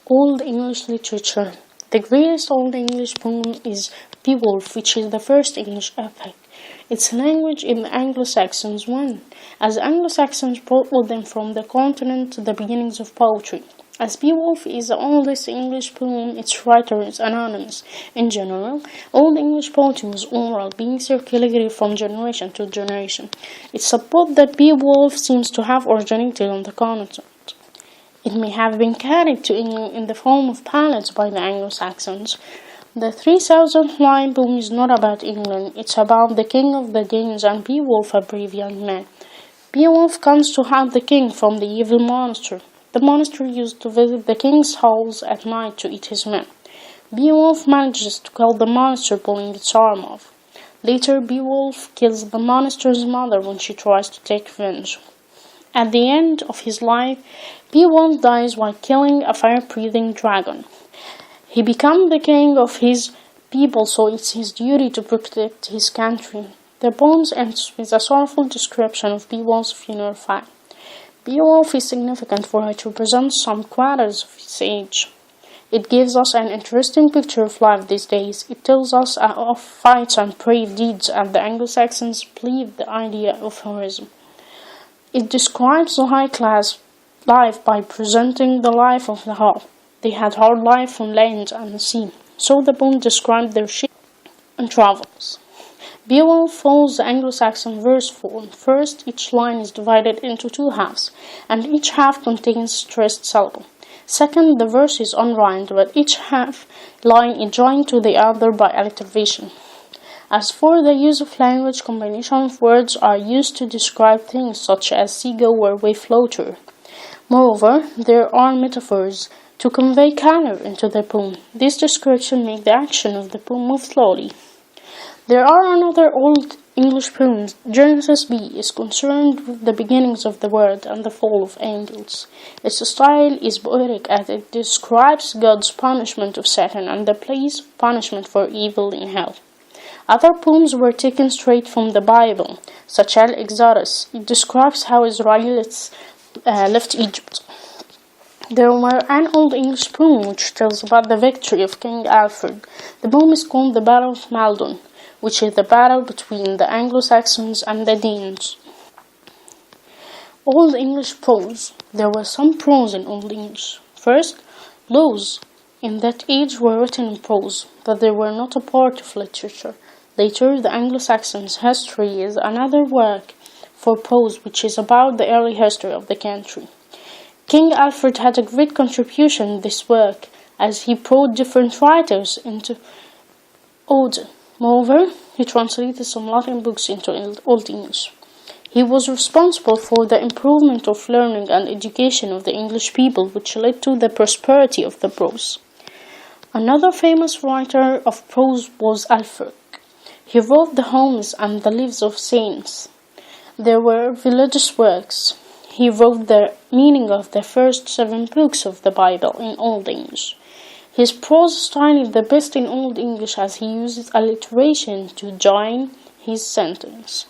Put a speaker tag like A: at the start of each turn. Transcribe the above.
A: Old English literature. The greatest Old English poem is Beowulf, which is the first English epic. Its language in the Anglo-Saxons won, as the Anglo-Saxons brought with them from the continent the beginnings of poetry. As Beowulf is the oldest English poem, its writer is anonymous. In general, Old English poetry was oral, being circulated from generation to generation. It's supposed that Beowulf seems to have originated on the continent. It may have been carried to England in the form of ballads by the Anglo-Saxons. The 3,000-line poem is not about England, it's about the king of the Danes and Beowulf, a brave young man. Beowulf comes to hide the king from the evil monster. The monster used to visit the king's halls at night to eat his men. Beowulf manages to kill the monster, pulling its arm off. Later, Beowulf kills the monster's mother when she tries to take revenge. At the end of his life, Beowulf dies while killing a fire-breathing dragon. He becomes the king of his people, so it's his duty to protect his country. The poem ends with a sorrowful description of Beowulf's funeral fire. Beowulf is significant for it represents some quarters of his age. It gives us an interesting picture of life these days. It tells us of fights and brave deeds, and the Anglo-Saxons believed the idea of heroism. It describes the high-class life by presenting the life of the whole. They had hard life on land and sea, so the poem described their ship and travels. Beowulf follows the Anglo-Saxon verse form. First, each line is divided into two halves, and each half contains a stressed syllable. Second, the verse is unrhymed, but each half line is joined to the other by alliteration. As for the use of language, combination of words are used to describe things such as seagull or wave floater. Moreover, there are metaphors to convey color into the poem. This description makes the action of the poem move slowly. There are another Old English poems. Genesis B is concerned with the beginnings of the world and the fall of angels. Its style is poetic as it describes God's punishment of Satan and the place of punishment for evil in hell. Other poems were taken straight from the Bible, such as Exodus. It describes how Israelites left Egypt. There were an Old English poem which tells about the victory of King Alfred. The poem is called the Battle of Maldon, which is the battle between the Anglo-Saxons and the Danes. Old English prose. There was some prose in Old English. First, laws in that age were written in prose, but they were not a part of literature. Later, the Anglo-Saxons' history is another work for prose, which is about the early history of the country. King Alfred had a great contribution in this work, as he brought different writers into order. Moreover, he translated some Latin books into Old English. He was responsible for the improvement of learning and education of the English people, which led to the prosperity of the prose. Another famous writer of prose was Alfred. He wrote the Homes and the Lives of Saints. There were religious works. He wrote the meaning of the first 7 books of the Bible in Old English. His prose style is the best in Old English as he uses alliteration to join his sentence.